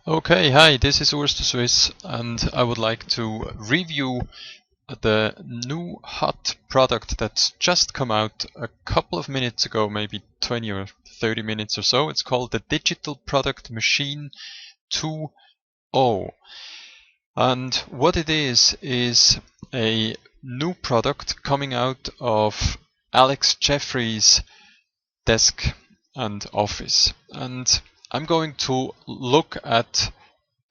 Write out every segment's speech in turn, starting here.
Okay, hi, this is Urs the Swiss, and I would like to review the new hot product that's just come out a couple of minutes ago, maybe 20 or 30 minutes or so. It's called the Digital Product Machine 2.0. And what it is a new product coming out of Alex Jeffrey's desk and office. And I'm going to look at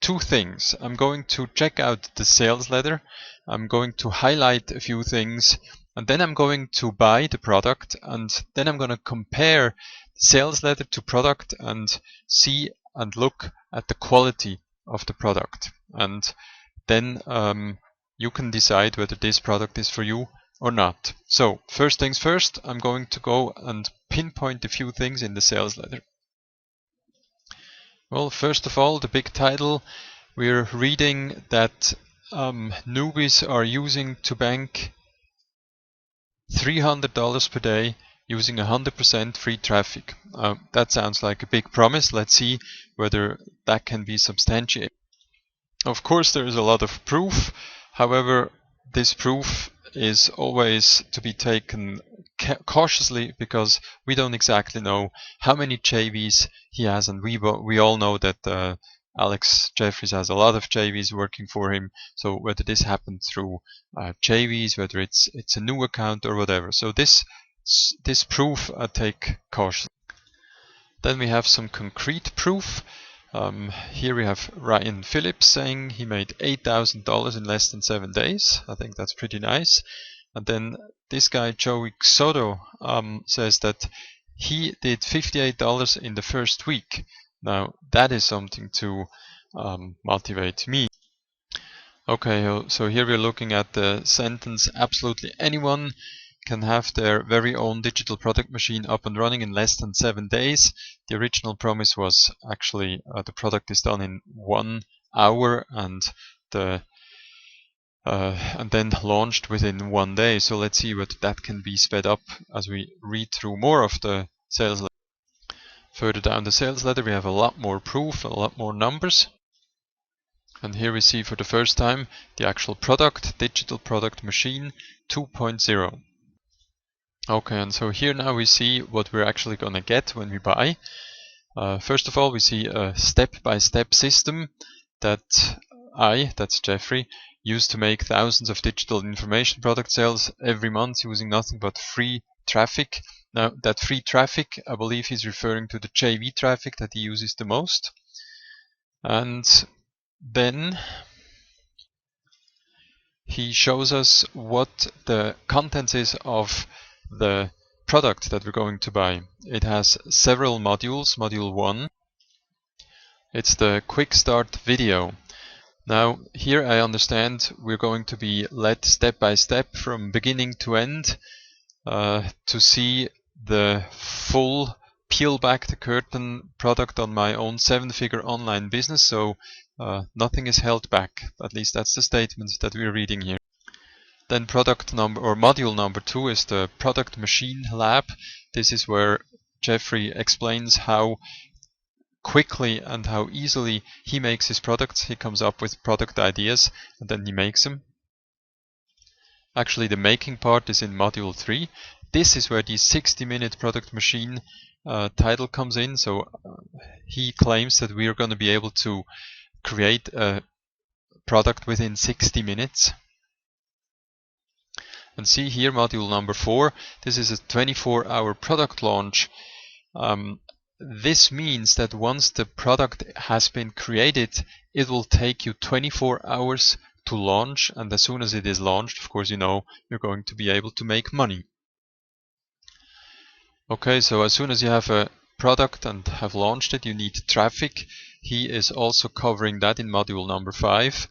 two things. I'm going to check out the sales letter, I'm going to highlight a few things, and then I'm going to buy the product, and then I'm going to compare sales letter to product and see and look at the quality of the product. And then you can decide whether this product is for you or not. So first things first, I'm going to go and pinpoint a few things in the sales letter. Well, first of all, the big title, we're reading that newbies are using to bank $300 per day using 100% free traffic. That sounds like a big promise. Let's see whether that can be substantiated. Of course, there is a lot of proof. However, this proof is always to be taken cautiously because we don't exactly know how many JVs he has, and we all know that Alex Jeffries has a lot of JVs working for him. So whether this happened through JVs, whether it's a new account or whatever. So this proof I take cautiously. Then we have some concrete proof. Here we have Ryan Phillips saying he made $8,000 in less than 7 days. I think that's pretty nice. And then this guy Joey Soto says that he did $58 in the first week. Now that is something to motivate me. Okay, so here we're looking at the sentence, absolutely anyone can have their very own digital product machine up and running in less than 7 days. The original promise was actually the product is done in 1 hour and then launched within 1 day. So let's see whether that can be sped up as we read through more of the sales letter. Further down the sales letter we have a lot more proof, a lot more numbers. And here we see for the first time the actual product, Digital Product Machine 2.0. Okay, and so here now we see what we're actually going to get when we buy. First of all, we see a step-by-step system that that's Jeffrey, used to make thousands of digital information product sales every month using nothing but free traffic. Now, that free traffic, I believe he's referring to the JV traffic that he uses the most. And then he shows us what the contents is of the product that we're going to buy. It has several modules. Module 1, it's the quick start video. Now here I understand we're going to be led step by step from beginning to end to see the full peel back the curtain product on my own 7-figure online business. So nothing is held back. At least that's the statement that we're reading here. Then product number or module number 2 is the Product Machine Lab. This is where Jeffrey explains how quickly and how easily he makes his products. He comes up with product ideas and then he makes them. Actually, the making part is in module 3. This is where the 60-minute product machine title comes in. So he claims that we are going to be able to create a product within 60 minutes. And see here, module number 4, this is a 24-hour product launch. This means that once the product has been created, it will take you 24 hours to launch, and as soon as it is launched, of course, you know you're going to be able to make money. Okay, so as soon as you have a product and have launched it, you need traffic. He is also covering that in module number 5.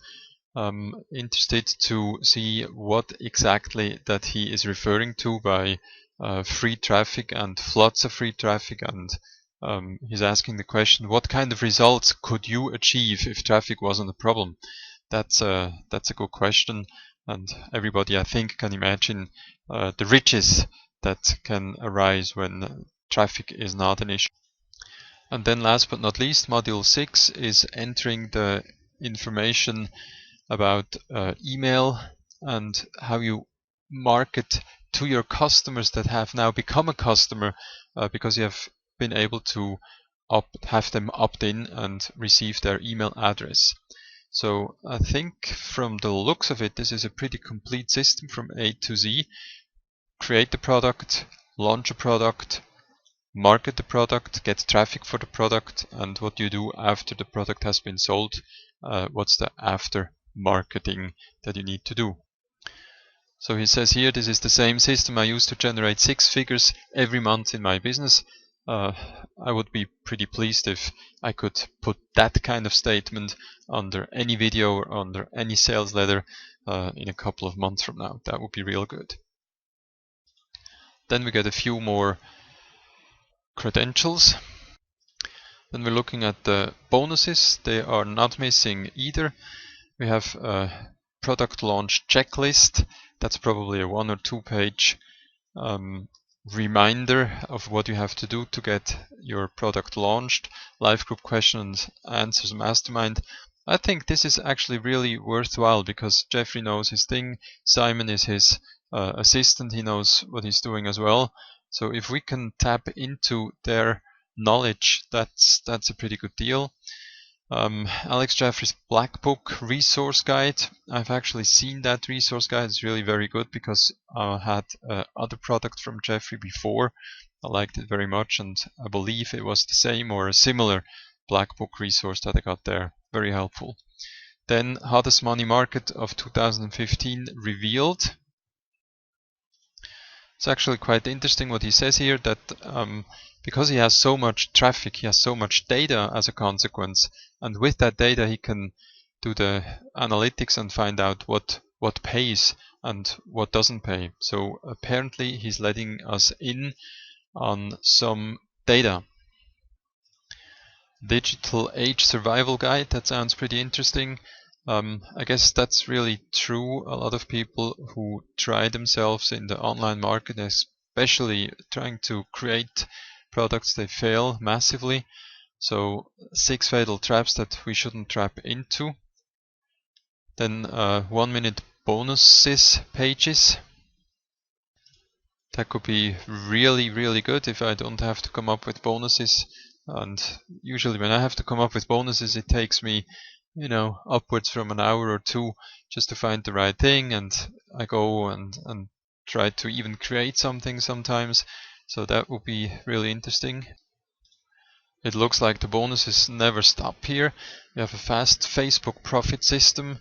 Interested to see what exactly that he is referring to by free traffic and floods of free traffic, and he's asking the question, what kind of results could you achieve if traffic wasn't a problem? That's a good question, and everybody I think can imagine the riches that can arise when traffic is not an issue. And then last but not least, module 6 is entering the information about email and how you market to your customers that have now become a customer because you have been able to have them opt in and receive their email address. So I think from the looks of it, this is a pretty complete system from A to Z. Create the product, launch a product, market the product, get traffic for the product, and what you do after the product has been sold. What's the after marketing that you need to do. So he says here, this is the same system I use to generate 6 figures every month in my business. I would be pretty pleased if I could put that kind of statement under any video or under any sales letter in a couple of months from now. That would be real good. Then we get a few more credentials. Then we're looking at the bonuses. They are not missing either. We have a product launch checklist. That's probably a 1 or 2 page reminder of what you have to do to get your product launched. Live group questions and answers mastermind. I think this is actually really worthwhile because Jeffrey knows his thing. Simon is his assistant. He knows what he's doing as well. So if we can tap into their knowledge, that's a pretty good deal. Alex Jeffrey's Black Book resource guide. I've actually seen that resource guide. It's really very good because I had other product from Jeffrey before. I liked it very much, and I believe it was the same or a similar Black Book resource that I got there. Very helpful. Then Hottest Money Market of 2015 revealed. It's actually quite interesting what he says here, that because he has so much traffic, he has so much data as a consequence, and with that data he can do the analytics and find out what pays and what doesn't pay. So apparently he's letting us in on some data. Digital Age Survival Guide, that sounds pretty interesting. I guess that's really true. A lot of people who try themselves in the online market, especially trying to create products, they fail massively. So 6 fatal traps that we shouldn't trap into. Then 1 minute bonuses pages. That could be really, really good if I don't have to come up with bonuses. And usually when I have to come up with bonuses, it takes me, upwards from an hour or 2 just to find the right thing, and I go and try to even create something sometimes. So that would be really interesting. It looks like the bonuses never stop here. We have a fast Facebook profit system.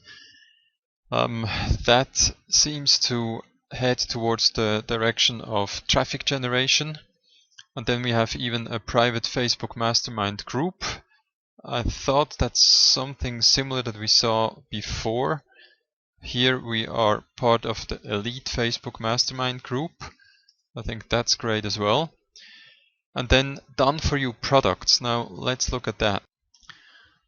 That seems to head towards the direction of traffic generation. And then we have even a private Facebook mastermind group. I thought that's something similar that we saw before. Here we are part of the elite Facebook mastermind group. I think that's great as well. And then done for you products. Now let's look at that.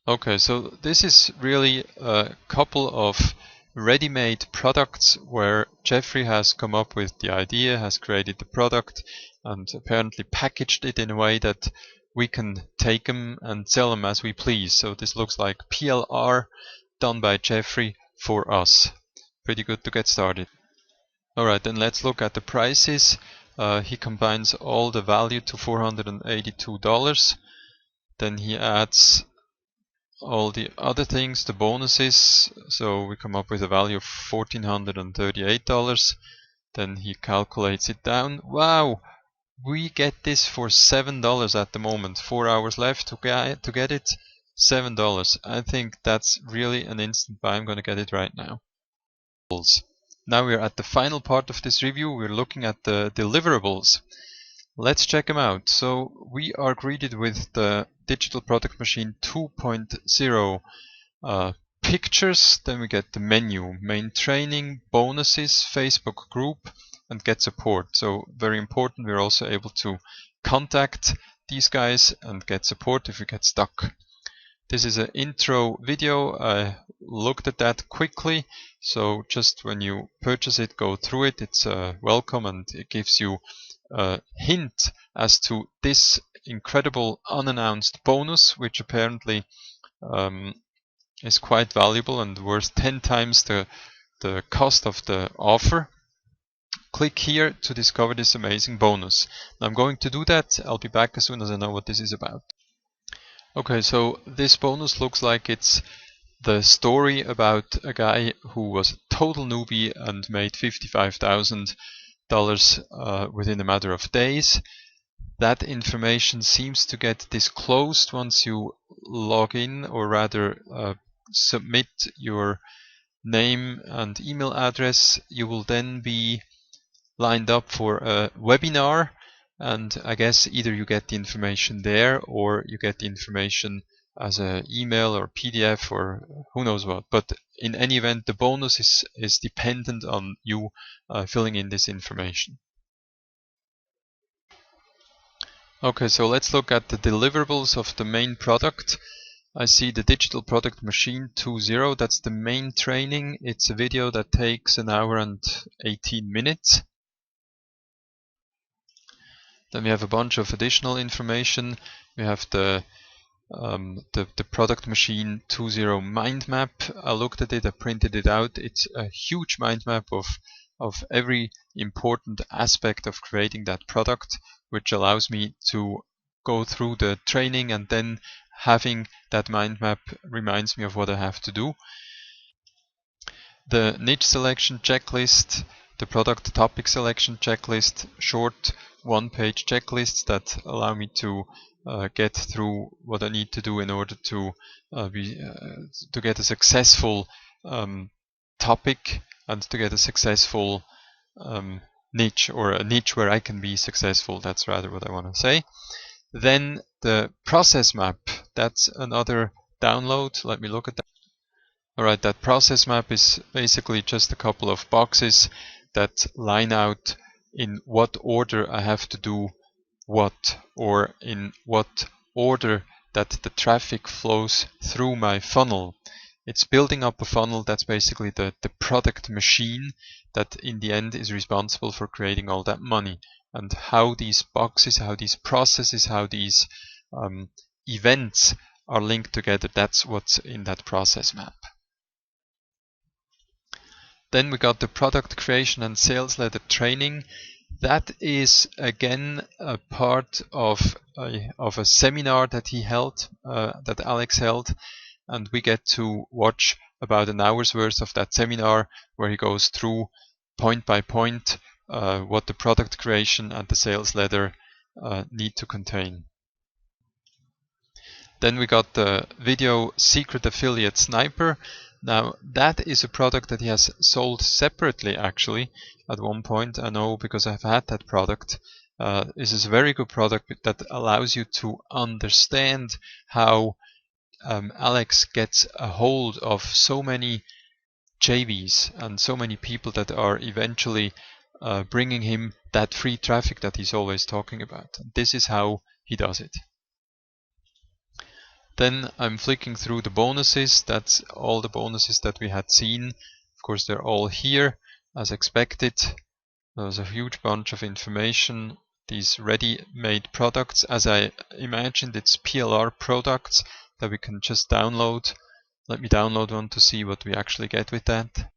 Okay, so this is really a couple of ready-made products where Jeffrey has come up with the idea, has created the product, and apparently packaged it in a way that we can take them and sell them as we please. So this looks like PLR done by Jeffrey for us. Pretty good to get started. Alright, then let's look at the prices. He combines all the value to $482. Then he adds all the other things, the bonuses. So we come up with a value of $1,438. Then he calculates it down. Wow! We get this for $7 at the moment. 4 hours left to get it. $7. I think that's really an instant buy. I'm going to get it right now. Now we're at the final part of this review. We're looking at the deliverables. Let's check them out. So we are greeted with the Digital Product Machine 2.0 pictures. Then we get the menu, main training, bonuses, Facebook group, and get support. So very important, we're also able to contact these guys and get support if we get stuck. This is an intro video. I looked at that quickly. So just when you purchase it, go through it. It's welcome, and it gives you a hint as to this incredible unannounced bonus, which apparently is quite valuable and worth 10 times the cost of the offer. Click here to discover this amazing bonus. Now I'm going to do that. I'll be back as soon as I know what this is about. Okay, so this bonus looks like it's the story about a guy who was a total newbie and made $55,000 within a matter of days. That information seems to get disclosed once you log in, or rather submit your name and email address. You will then be lined up for a webinar, and I guess either you get the information there or you get the information as an email or PDF or who knows what. But in any event, the bonus is dependent on you filling in this information. Okay, so let's look at the deliverables of the main product. I see the Digital Product Machine 2.0. That's the main training. It's a video that takes an hour and 18 minutes. Then we have a bunch of additional information. We have the Product Machine 2.0 mind map. I looked at it, I printed it out. It's a huge mind map of every important aspect of creating that product, which allows me to go through the training, and then having that mind map reminds me of what I have to do. The niche selection checklist, the product topic selection checklist, short one-page checklists that allow me to get through what I need to do in order to get a successful topic and to get a successful niche, or a niche where I can be successful. That's rather what I want to say. Then the process map, that's another download. Let me look at that. Alright, that process map is basically just a couple of boxes that line out in what order I have to do what, or in what order that the traffic flows through my funnel. It's building up a funnel. That's basically the product machine that in the end is responsible for creating all that money. And how these boxes, how these processes, how these events are linked together, that's what's in that process map. Then we got the product creation and sales letter training. That is again a part of a seminar that he held, that Alex held, and we get to watch about an hour's worth of that seminar, where he goes through point by point what the product creation and the sales letter need to contain. Then we got the video Secret Affiliate Sniper. Now that is a product that he has sold separately actually at one point. I know because I've had that product. This is a very good product that allows you to understand how Alex gets a hold of so many JVs and so many people that are eventually bringing him that free traffic that he's always talking about. This is how he does it. Then I'm flicking through the bonuses. That's all the bonuses that we had seen. Of course, they're all here as expected. There's a huge bunch of information. These ready-made products, as I imagined, it's PLR products that we can just download. Let me download one to see what we actually get with that.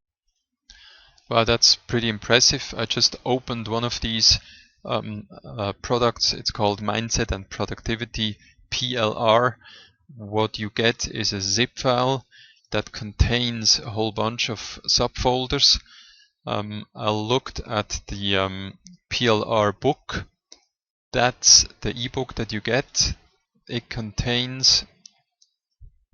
Wow, that's pretty impressive. I just opened one of these products. It's called Mindset and Productivity PLR. What you get is a zip file that contains a whole bunch of subfolders. I looked at the PLR book. That's the ebook that you get. It contains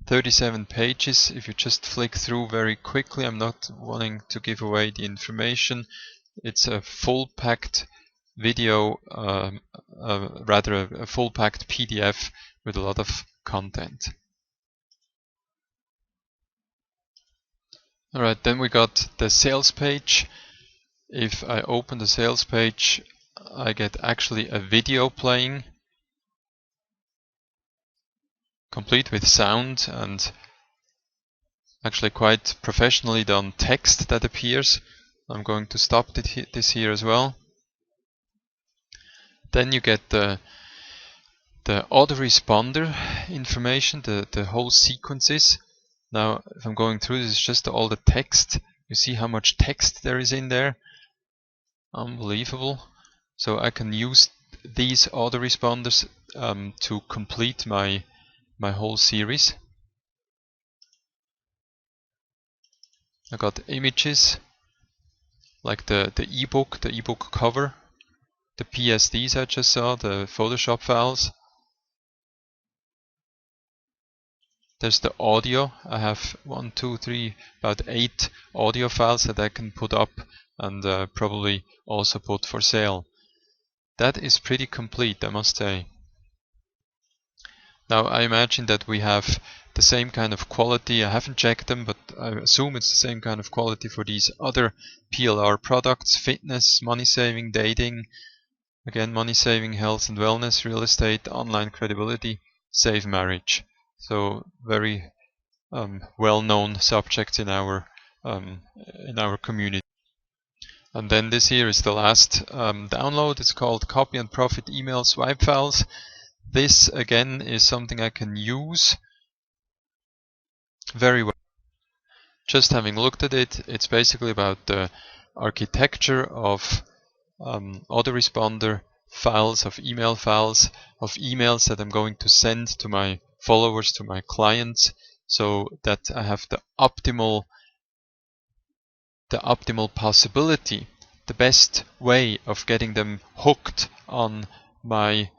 37 pages. If you just flick through very quickly, I'm not wanting to give away the information. It's a full-packed video, rather a full-packed PDF with a lot of content. Alright, then we got the sales page. If I open the sales page, I get actually a video playing, complete with sound and actually quite professionally done text that appears. I'm going to stop this here as well. Then you get the autoresponder information, the whole sequences. Now, if I'm going through this, it's just all the text. You see how much text there is in there. Unbelievable. So I can use these autoresponders to complete my whole series. I got images like the ebook cover, the PSDs I just saw, the Photoshop files. There's the audio. I have 1, 2, 3, about 8 audio files that I can put up and probably also put for sale. That is pretty complete, I must say. Now I imagine that we have the same kind of quality. I haven't checked them, but I assume it's the same kind of quality for these other PLR products: fitness, money saving, dating, again money saving, health and wellness, real estate, online credibility, safe marriage. So very well-known subjects in our community. And then this here is the last download. It's called Copy and Profit Email Swipe Files. This again is something I can use very well. Just having looked at it, it's basically about the architecture of autoresponder files, of emails that I'm going to send to my followers, to my clients, so that I have the optimal possibility, the best way of getting them hooked on my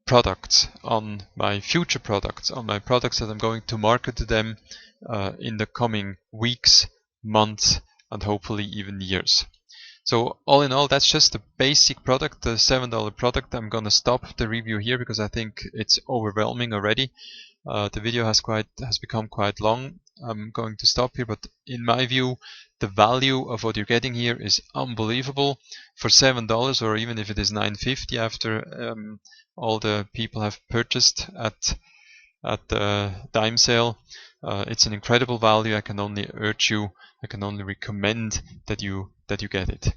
products, on my future products, on my products that I'm going to market to them in the coming weeks, months, and hopefully even years. So all in all, that's just the basic product, the $7 product. I'm gonna stop the review here because I think it's overwhelming already. The video has become quite long. I'm going to stop here, but in my view, the value of what you're getting here is unbelievable. For $7, or even if it is $9.50 after all the people have purchased at the dime sale, it's an incredible value. I can only recommend that you get it.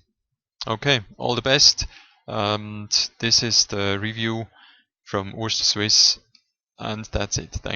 Okay, all the best. And this is the review from Urs the Swiss, and that's it. Thanks.